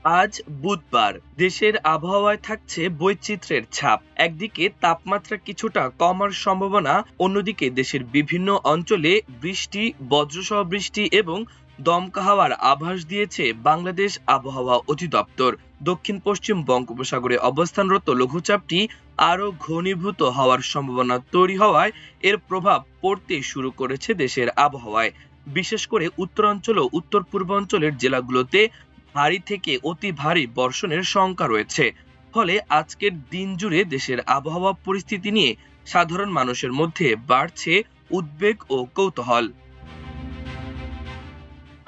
আজ বুধবার দেশের আবহাওয়ায় থাকছে বৈচিত্র্যের ছাপ। একদিকে তাপমাত্রা কিছুটা কমার সম্ভাবনা, অন্যদিকে দেশের বিভিন্ন অঞ্চলে বৃষ্টি, বজ্রসহ বৃষ্টি এবং দমকা হাওয়ার আভাস দিয়েছে বাংলাদেশ আবহাওয়া অধিদপ্তর। দক্ষিণ পশ্চিম বঙ্গোপসাগরে অবস্থানরত লঘুচাপটি আরও ঘনীভূত হওয়ার সম্ভাবনা তৈরি হওয়ায় এর প্রভাব পড়তে শুরু করেছে দেশের আবহাওয়ায়। বিশেষ করে উত্তরাঞ্চল ও উত্তর পূর্বাঞ্চলের জেলাগুলোতে ভারী থেকে অতি ভারী বর্ষণের শঙ্কা রয়েছে। ফলে আজকের দিন জুড়ে দেশের আবহাওয়া পরিস্থিতি নিয়ে সাধারণ মানুষের মধ্যে বাড়ছে উদ্বেগ ও কৌতূহল।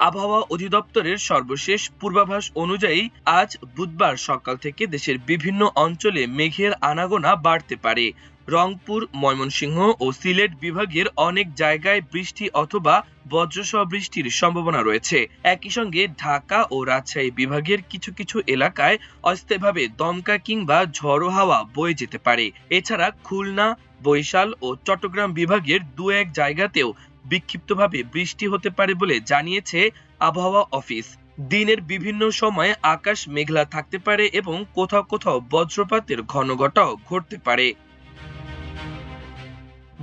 আবহাওয়া অধিদপ্তরের সর্বশেষ পূর্বাভাস অনুযায়ী আজ বুধবার সকাল থেকে দেশের বিভিন্ন অঞ্চলে মেঘের আনাগোনা বাড়তে পারে। রংপুর, ময়মনসিংহ ও সিলেট বিভাগের অনেক জায়গায় বৃষ্টি অথবা বজ্রসহ বৃষ্টির সম্ভাবনা রয়েছে। একই সঙ্গে ঢাকা ও রাজশাহী বিভাগের কিছু কিছু এলাকায় অস্থায়ীভাবে দমকা কিংবা ঝড়ো হাওয়া বয়ে যেতে পারে। এছাড়া খুলনা, বরিশাল ও চট্টগ্রাম বিভাগের দু এক জায়গাতেও বিক্ষিপ্তভাবে বৃষ্টি হতে পারে বলে জানিয়েছে আবহাওয়া অফিস। দিনের বিভিন্ন সময়ে আকাশ মেঘলা থাকতে পারে এবং কোথাও কোথাও বজ্রপাতের ঘনঘটাও ঘটতে পারে।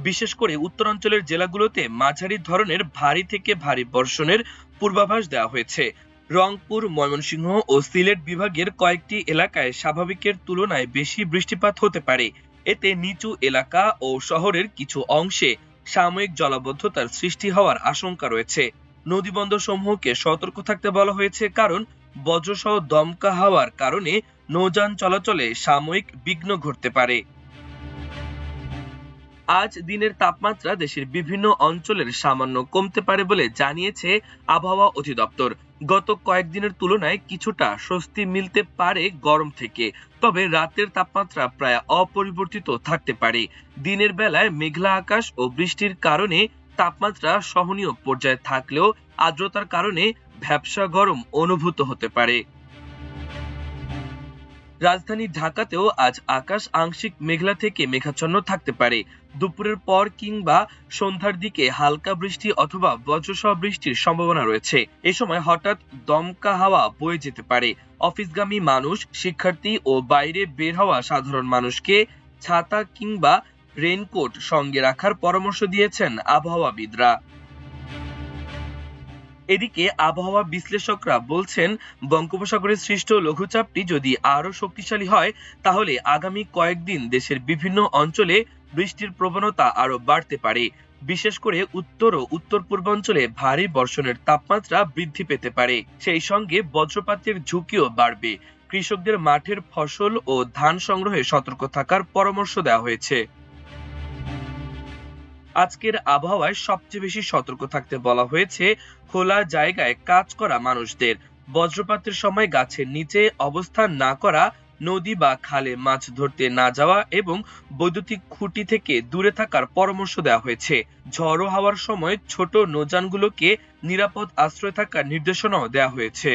বিশেষ করে উত্তরাঞ্চলের জেলাগুলোতে মাঝারি ধরনের ভারী থেকে ভারী বর্ষণের পূর্বাভাস দেওয়া হয়েছে। রংপুর, ময়মনসিংহ ও সিলেট বিভাগের কয়েকটি এলাকায় স্বাভাবিকের তুলনায় বেশি বৃষ্টিপাত হতে পারে। এতে নিচু এলাকা ও শহরের কিছু অংশে সাময়িক জলাবদ্ধতার সৃষ্টি হওয়ার আশঙ্কা রয়েছে। নদীবন্দর সমূহকে সতর্ক থাকতে বলা হয়েছে, কারণ বজ্রসহ দমকা হাওয়ার কারণে নৌযান চলাচলে সাময়িক বিঘ্ন ঘটতে পারে। আজ দিনের তাপমাত্রা দেশের বিভিন্ন অঞ্চলের সামান্য কমতে পারে বলে জানিয়েছে আবহাওয়া অধিদপ্তর। গত কয়েকদিনের তুলনায় কিছুটা স্বস্তি মিলতে পারে গরম থেকে, তবে রাতের তাপমাত্রা প্রায় অপরিবর্তিত থাকতে পারে। দিনের বেলায় মেঘলা আকাশ ও বৃষ্টির কারণে তাপমাত্রা সহনীয় পর্যায়ে থাকলেও আর্দ্রতার কারণে ভ্যাপসা গরম অনুভূত হতে পারে। রাজধানী ঢাকাতেও আজ আকাশ আংশিক মেঘলা থেকে মেঘাচ্ছন্ন থাকতে পারে। দুপুরের পর কিংবা সন্ধ্যার দিকে হালকা বৃষ্টি অথবা বজ্রসহ বৃষ্টির সম্ভাবনা রয়েছে। এ সময় হঠাৎ দমকা হাওয়া বয়ে যেতে পারে। অফিসগামী মানুষ, শিক্ষার্থী ও বাইরে বের হওয়া সাধারণ মানুষকে ছাতা কিংবা রেইনকোট সঙ্গে রাখার পরামর্শ দিয়েছেন আবহাওয়াবিদরা। এদিকে আবহাওয়া বিশ্লেষকরা বলছেন, বঙ্গোপসাগরে সৃষ্ট লঘুচাপটি যদি আরো শক্তিশালী হয় তাহলে আগামী কয়েকদিন দেশের বিভিন্ন অঞ্চলে বৃষ্টির প্রবণতা আরো বাড়তে পারে। বিশেষ করে উত্তর ও উত্তর পূর্বাঞ্চলে ভারী বর্ষণের তাপমাত্রা বৃদ্ধি পেতে পারে। সেই সঙ্গে বজ্রপাতের ঝুঁকিও বাড়বে। কৃষকদের মাঠের ফসল ও ধান সংগ্রহে সতর্ক থাকার পরামর্শ দেওয়া হয়েছে। আজকের আবহাওয়ায় সবচেয়ে বেশি সতর্ক থাকতে বলা হয়েছে খোলা জায়গায় কাজ করা মানুষদের, বজ্রপাতের সময় গাছের নিচে অবস্থান না করা, নদী বা খালে মাছ ধরতে না যাওয়া এবং বৈদ্যুতিক খুঁটি থেকে দূরে থাকার পরামর্শ দেওয়া হয়েছে। ঝড়ো হাওয়ার সময় ছোট নৌযানগুলোকে নিরাপদ আশ্রয় থাকার নির্দেশনাও দেওয়া হয়েছে।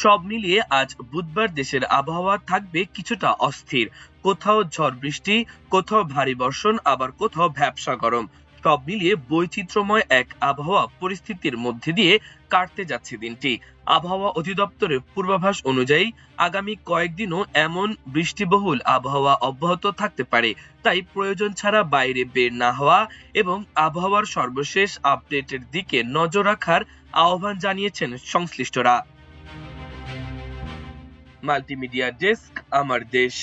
সব মিলিয়ে আজ বুধবার দেশের আবহাওয়া থাকবে কিছুটা অস্থির। কোথাও ঝড় বৃষ্টি, কোথাও ভারী বর্ষণ, আবার কোথাও ভ্যাপসা গরম। সব মিলিয়ে বৈচিত্র্যময় এক আবহাওয়া পরিস্থিতির মধ্যে দিয়ে কাটতে যাচ্ছে দিনটি। আবহাওয়া অধিদপ্তরের পূর্বাভাস অনুযায়ী আগামী কয়েকদিনও এমন বৃষ্টিবহুল আবহাওয়া অব্যাহত থাকতে পারে। তাই প্রয়োজন ছাড়া বাইরে বের না হওয়া এবং আবহাওয়ার সর্বশেষ আপডেটের দিকে নজর রাখার আহ্বান জানিয়েছেন সংশ্লিষ্টরা। মাল্টিমিডিয়া ডেস্ক, আমার দেশ।